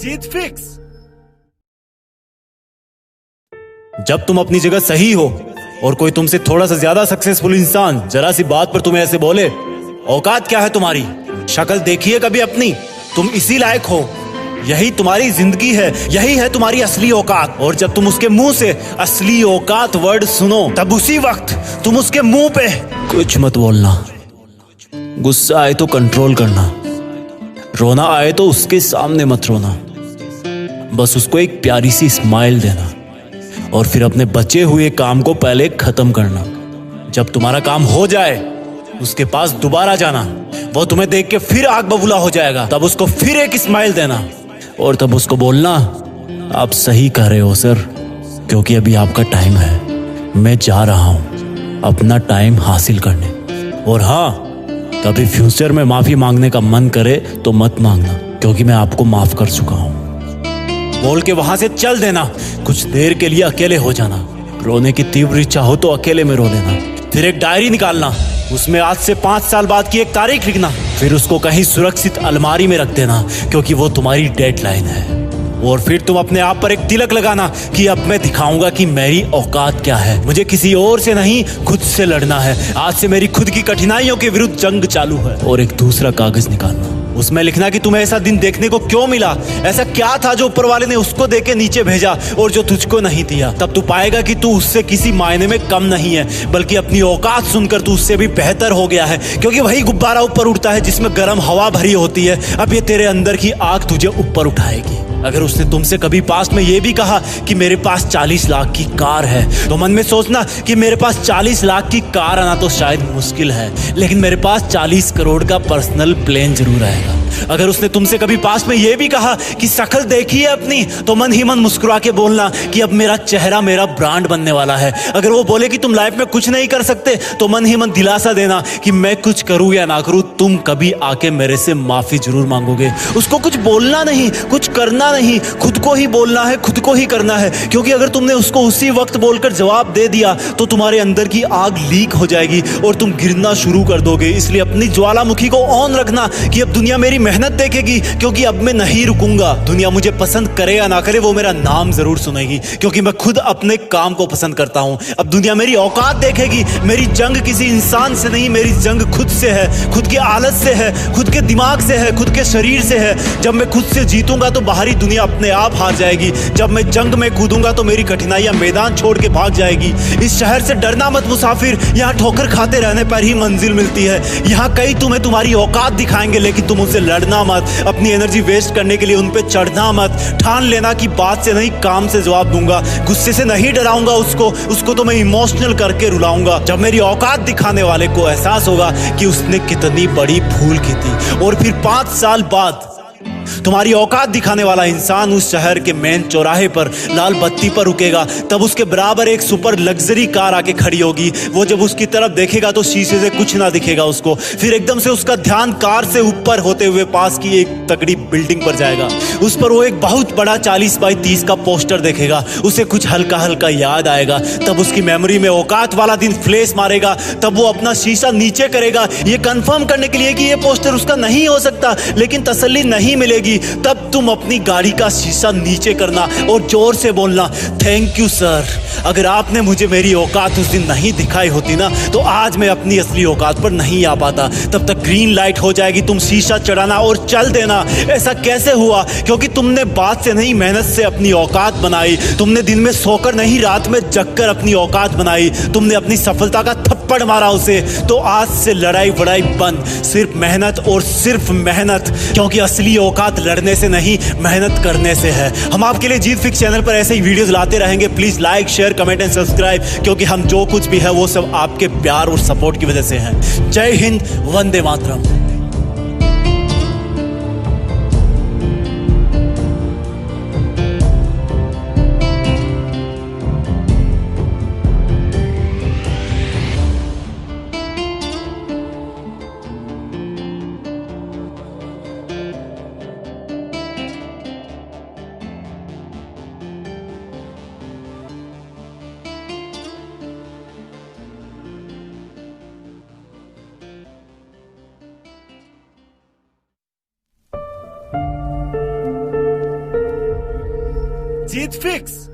जीत fix. जब तुम अपनी जगह सही हो और कोई तुमसे थोड़ा सा ज्यादा सक्सेसफुल इंसान जरा सी बात पर तुम्हें ऐसे बोले, औकात क्या है तुम्हारी, शक्ल देखिए कभी अपनी, तुम इसी लायक हो, यही तुम्हारी जिंदगी है, यही है तुम्हारी असली औकात। और जब तुम उसके मुंह से असली औकात वर्ड सुनो, तब उसी वक्त तुम उसके मुंह पे कुछ मत बोलना। गुस्सा आए तो कंट्रोल करना, रोना आए तो उसके सामने मत रोना, बस उसको एक प्यारी सी स्माइल देना और फिर अपने बचे हुए काम को पहले खत्म करना। जब तुम्हारा काम हो जाए उसके पास दोबारा जाना, वो तुम्हें देख के फिर आग बबूला हो जाएगा, तब उसको फिर एक स्माइल देना और तब उसको बोलना, आप सही कह रहे हो सर, क्योंकि अभी आपका टाइम है, मैं जा रहा हूं अपना टाइम हासिल करने। और हाँ, कभी फ्यूचर में माफी मांगने का मन करे तो मत मांगना, क्योंकि मैं आपको माफ कर चुका हूं। बोल के वहां से चल देना, कुछ देर के लिए अकेले हो जाना, रोने की तीव्र इच्छा हो तो अकेले में रो लेना, फिर एक डायरी निकालना, उसमें आज से 5 साल बाद की एक तारीख लिखना, फिर उसको कहीं सुरक्षित अलमारी में रख देना, क्योंकि वो तुम्हारी डेडलाइन है। और फिर तुम अपने आप पर एक तिलक लगाना कि अब मैं दिखाऊंगा कि मेरी औकात क्या है, मुझे किसी और से नहीं खुद से लड़ना है, आज से मेरी खुद की कठिनाइयों के विरुद्ध जंग चालू है। और एक दूसरा कागज निकालना, उसमें लिखना कि तुम्हें ऐसा दिन देखने को क्यों मिला, ऐसा क्या था जो ऊपर वाले ने उसको देके नीचे भेजा और जो तुझको नहीं दिया। तब तू पाएगा कि तू उससे किसी मायने में कम नहीं है, बल्कि अपनी औकात सुनकर तू उससे भी बेहतर हो गया है, क्योंकि वही गुब्बारा ऊपर उड़ता है जिसमें गर्म हवा भरी होती है। अब ये तेरे अंदर की आग तुझे ऊपर उठाएगी। अगर उसने तुमसे कभी पास्ट में ये भी कहा कि मेरे पास 40 लाख की कार है, तो मन में सोचना कि मेरे पास 40 लाख की कार आना तो शायद मुश्किल है, लेकिन मेरे पास 40 करोड़ का पर्सनल प्लेन जरूर आएगा। अगर उसने तुमसे कभी पास्ट में ये भी कहा कि शक्ल देखिए अपनी, तो मन ही मन मुस्कुरा के बोलना कि अब मेरा चेहरा मेरा ब्रांड बनने वाला है। अगर वो बोले कि तुम लाइफ में कुछ नहीं कर सकते, तो मन ही मन दिलासा देना कि मैं कुछ करूं या ना करूं, तुम कभी आके मेरे से माफी जरूर मांगोगे। उसको कुछ बोलना नहीं, कुछ करना नहीं, खुद को ही बोलना है, खुद को ही करना है, क्योंकि अगर तुमने उसको उसी वक्त बोलकर जवाब दे दिया तो तुम्हारे अंदर की आग लीक हो जाएगी और तुम गिरना शुरू कर दोगे। इसलिए अपनी ज्वालामुखी को ऑन रखना कि अब दुनिया मेरी मेहनत देखेगी, क्योंकि अब मैं नहीं रुकूंगा। दुनिया मुझे पसंद करे या ना करे, वो मेरा नाम जरूर सुनेगी, क्योंकि मैं खुद अपने काम को पसंद करता हूं। अब दुनिया मेरी औकात देखेगी। मेरी जंग किसी इंसान से नहीं, मेरी जंग खुद से है, खुद की आदत से है, खुद के दिमाग से है, खुद के शरीर से है। जब मैं खुद से जीतूंगा तो बाहरी दुनिया अपने आप हार जाएगी। जब मैं जंग में कूदूंगा तो मेरी कठिनाइयां मैदान छोड़ के भाग जाएगी। इस शहर से डरना मत मुसाफिर, यहाँ ठोकर खाते रहने पर ही मंजिल मिलती है। यहाँ कई तुम्हें तुम्हारी औकात दिखाएंगे, लेकिन तुम उनसे लड़ना मत, अपनी एनर्जी वेस्ट करने के लिए उन पे चढ़ना मत। ठान लेना कि बात से नहीं काम से जवाब दूंगा, गुस्से से नहीं डराऊंगा उसको तो मैं इमोशनल करके रुलाऊंगा। जब मेरी औकात दिखाने वाले को एहसास होगा कि उसने कितनी बड़ी भूल की थी, और फिर 5 साल बाद तुम्हारी औकात दिखाने वाला इंसान उस शहर के मेन चौराहे पर लाल बत्ती पर रुकेगा, तब उसके बराबर एक सुपर लग्जरी कार आके खड़ी होगी। वो जब उसकी तरफ देखेगा तो शीशे से कुछ ना दिखेगा उसको। फिर एकदम से उसका ध्यान कार से ऊपर होते हुए पास की एक तगड़ी बिल्डिंग पर जाएगा। उस पर वो एक बहुत बड़ा 40 बाई 30 का पोस्टर देखेगा। उसे कुछ हल्का हल्का याद आएगा। तब उसकी मेमोरी में औकात वाला दिन फ्लैश मारेगा। तब वो अपना शीशा नीचे करेगा, ये कंफर्म करने के लिए कि ये पोस्टर उसका नहीं हो सकता, लेकिन तसल्ली नहीं मिलेगी। तब तुम अपनी गाड़ी का शीशा नीचे करना और जोर से बोलना, थैंक यू सर, अगर आपने मुझे मेरी औकात उस दिन नहीं दिखाई होती ना, तो आज मैं अपनी असली औकात पर नहीं आ पाता। तब तक ग्रीन लाइट हो जाएगी, तुम शीशा चढ़ाना और चल देना। ऐसा कैसे हुआ? क्योंकि तुमने बात से नहीं मेहनत से अपनी औकात बनाई। तुमने दिन में सोकर नहीं रात में जगकर अपनी औकात बनाई। तुमने अपनी सफलता का थप्पड़ मारा उसे। तो आज से लड़ाई वड़ाई बंद, सिर्फ मेहनत और सिर्फ मेहनत, क्योंकि असली औकात लड़ने से नहीं मेहनत करने से है। हम आपके लिए जीत फिक्स चैनल पर ऐसे ही वीडियोस लाते रहेंगे। Please like, share, comment and subscribe, क्योंकि हम जो कुछ भी है वो सब आपके प्यार और सपोर्ट की वजह से है। जय हिंद, वंदे मातरम। जीत फिक्स।